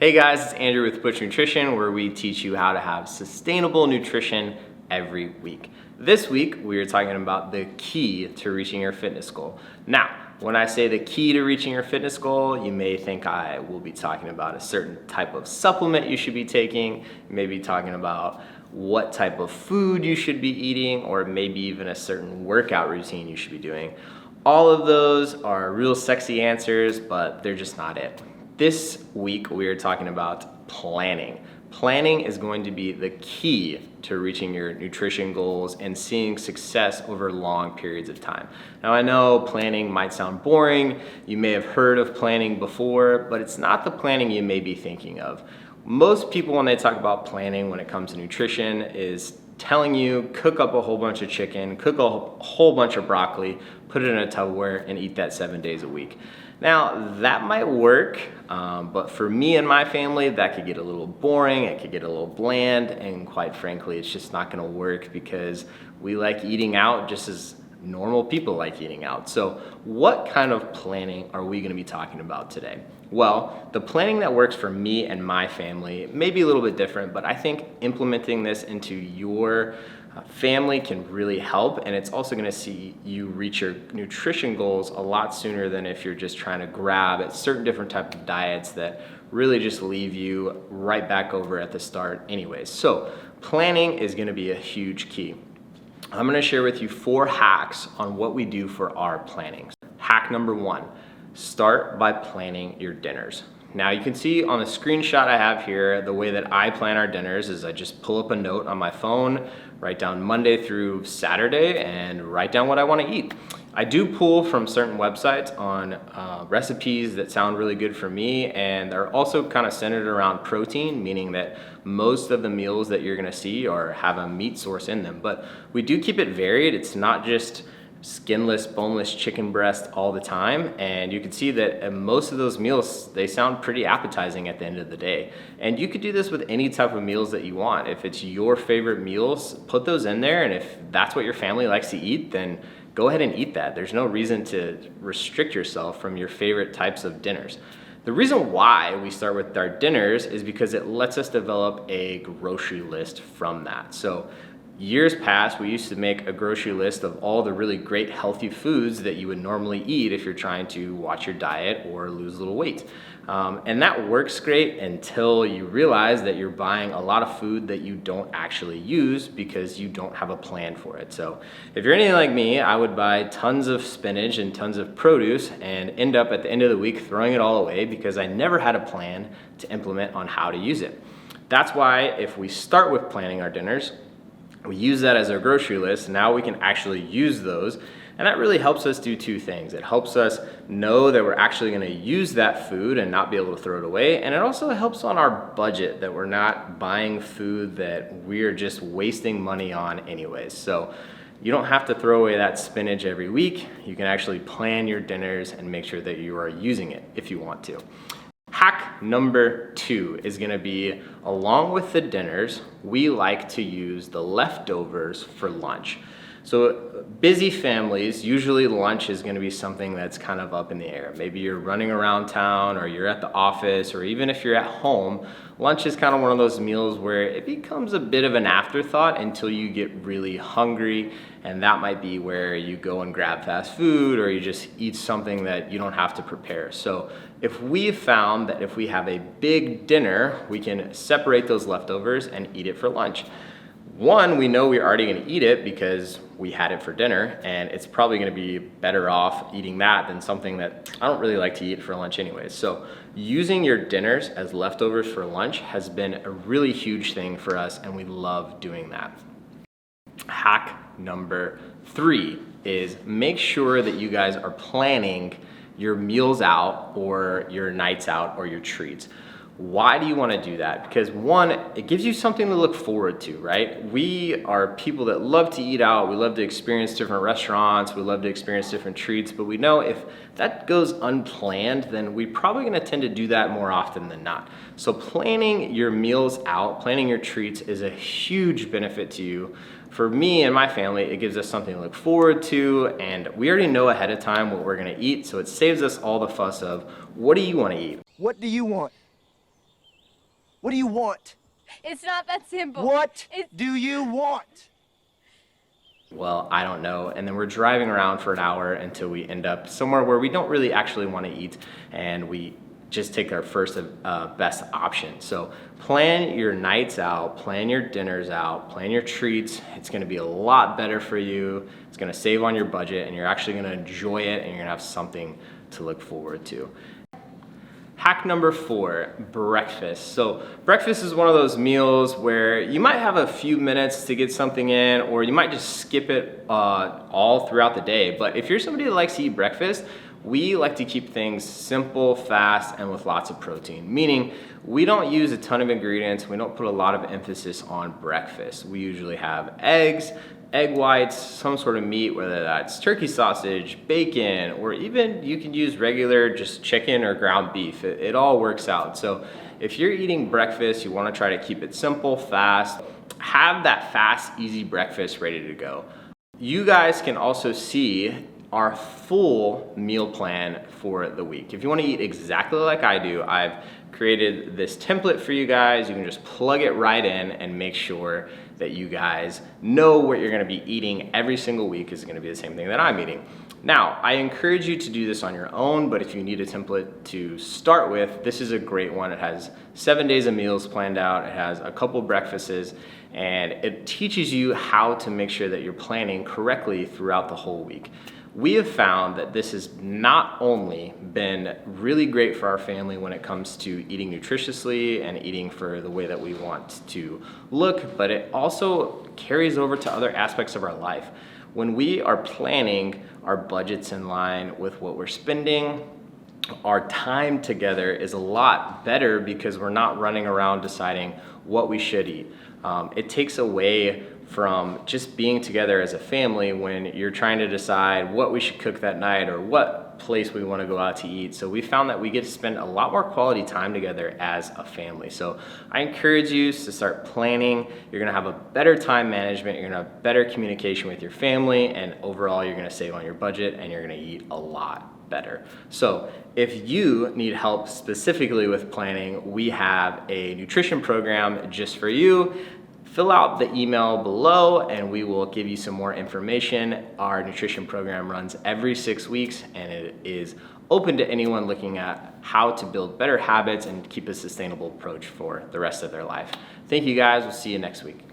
Hey guys, it's Andrew with Butch Nutrition, where we teach you how to have sustainable nutrition every week. This week, we are talking about the key to reaching your fitness goal. Now, when I say the key to reaching your fitness goal, you may think I will be talking about a certain type of supplement you should be taking, maybe talking about what type of food you should be eating, or maybe even a certain workout routine you should be doing. All of those are real sexy answers, but they're just not it. This week, we are talking about planning. Planning is going to be the key to reaching your nutrition goals and seeing success over long periods of time. Now, I know planning might sound boring. You may have heard of planning before, but it's not the planning you may be thinking of. Most people, when they talk about planning when it comes to nutrition, is telling you cook up a whole bunch of chicken, cook a whole bunch of broccoli, put it in a Tupperware, and eat that 7 days a week. Now, that might work, but for me and my family, that could get a little boring, it could get a little bland, and quite frankly, it's just not gonna work because we like eating out just as normal people like eating out. So what kind of planning are we gonna be talking about today? Well, the planning that works for me and my family may be a little bit different, but I think implementing this into your family can really help, and it's also going to see you reach your nutrition goals a lot sooner than if you're just trying to grab at certain different type of diets that really just leave you right back over at the start anyways. So planning is going to be a huge key. I'm going to share with you 4 hacks on what we do for our planning. Hack number 1, start by planning your dinners. Now you can see on the screenshot I have here, the way that I plan our dinners is I just pull up a note on my phone, write down Monday through Saturday, and write down what I want to eat. I do pull from certain websites on recipes that sound really good for me, and they're also kind of centered around protein, meaning that most of the meals that you're going to see have a meat source in them. But we do keep it varied. It's not just skinless, boneless chicken breast all the time, and you can see that most of those meals, they sound pretty appetizing at the end of the day. And you could do this with any type of meals that you want. If it's your favorite meals, put those in there, and if that's what your family likes to eat, then go ahead and eat that. There's no reason to restrict yourself from your favorite types of dinners. The reason why we start with our dinners is because it lets us develop a grocery list from that. So years past, we used to make a grocery list of all the really great healthy foods that you would normally eat if you're trying to watch your diet or lose a little weight. And that works great until you realize that you're buying a lot of food that you don't actually use because you don't have a plan for it. So if you're anything like me, I would buy tons of spinach and tons of produce and end up at the end of the week throwing it all away because I never had a plan to implement on how to use it. That's why if we start with planning our dinners, we use that as our grocery list. Now we can actually use those. And that really helps us do 2 things. It helps us know that we're actually going to use that food and not be able to throw it away. And it also helps on our budget that we're not buying food that we're just wasting money on anyways. So you don't have to throw away that spinach every week. You can actually plan your dinners and make sure that you are using it if you want to. Hack number 2 is going to be, along with the dinners, we like to use the leftovers for lunch. So busy families, usually lunch is going to be something that's kind of up in the air. Maybe you're running around town or you're at the office, or even if you're at home, lunch is kind of one of those meals where it becomes a bit of an afterthought until you get really hungry, and that might be where you go and grab fast food or you just eat something that you don't have to prepare. So if we found that if we have a big dinner, we can separate those leftovers and eat it for lunch. One, we know we're already going to eat it because we had it for dinner, and it's probably going to be better off eating that than something that I don't really like to eat for lunch anyways. So using your dinners as leftovers for lunch has been a really huge thing for us, and we love doing that. Hack number 3 is make sure that you guys are planning your meals out or your nights out or your treats. Why do you want to do that? Because 1, it gives you something to look forward to, right? We are people that love to eat out. We love to experience different restaurants. We love to experience different treats. But we know if that goes unplanned, then we're probably going to tend to do that more often than not. So planning your meals out, planning your treats is a huge benefit to you. For me and my family, it gives us something to look forward to, and we already know ahead of time what we're going to eat. So it saves us all the fuss of, what do you want to eat? What do you want? What do you want? It's not that simple. What do you want? Well, I don't know. And then we're driving around for an hour until we end up somewhere where we don't really actually want to eat, and we just take our first best option. So plan your nights out, plan your dinners out, plan your treats. It's gonna be a lot better for you. It's gonna save on your budget, and you're actually gonna enjoy it, and you're gonna have something to look forward to. Hack number 4, breakfast. So breakfast is one of those meals where you might have a few minutes to get something in, or you might just skip it all throughout the day. But if you're somebody that likes to eat breakfast, we like to keep things simple, fast, and with lots of protein. Meaning, we don't use a ton of ingredients, we don't put a lot of emphasis on breakfast. We usually have eggs, egg whites, some sort of meat, whether that's turkey sausage, bacon, or even you can use regular just chicken or ground beef. It all works out. So if you're eating breakfast, you wanna try to keep it simple, fast, have that fast, easy breakfast ready to go. You guys can also see our full meal plan for the week. If you wanna eat exactly like I do, I've created this template for you guys. You can just plug it right in and make sure that you guys know what you're gonna be eating every single week is gonna be the same thing that I'm eating. Now, I encourage you to do this on your own, but if you need a template to start with, this is a great one. It has 7 days of meals planned out. It has a couple breakfasts, and it teaches you how to make sure that you're planning correctly throughout the whole week. We have found that this has not only been really great for our family when it comes to eating nutritiously and eating for the way that we want to look, but it also carries over to other aspects of our life. When we are planning our budgets in line with what we're spending, our time together is a lot better because we're not running around deciding what we should eat. It takes away from just being together as a family when you're trying to decide what we should cook that night or what place we want to go out to eat. So we found that we get to spend a lot more quality time together as a family. So I encourage you to start planning. You're gonna have a better time management, you're gonna have better communication with your family, and overall you're gonna save on your budget and you're gonna eat a lot better. So if you need help specifically with planning, we have a nutrition program just for you. Fill out the email below and we will give you some more information. Our nutrition program runs every 6 weeks and it is open to anyone looking at how to build better habits and keep a sustainable approach for the rest of their life. Thank you guys, we'll see you next week.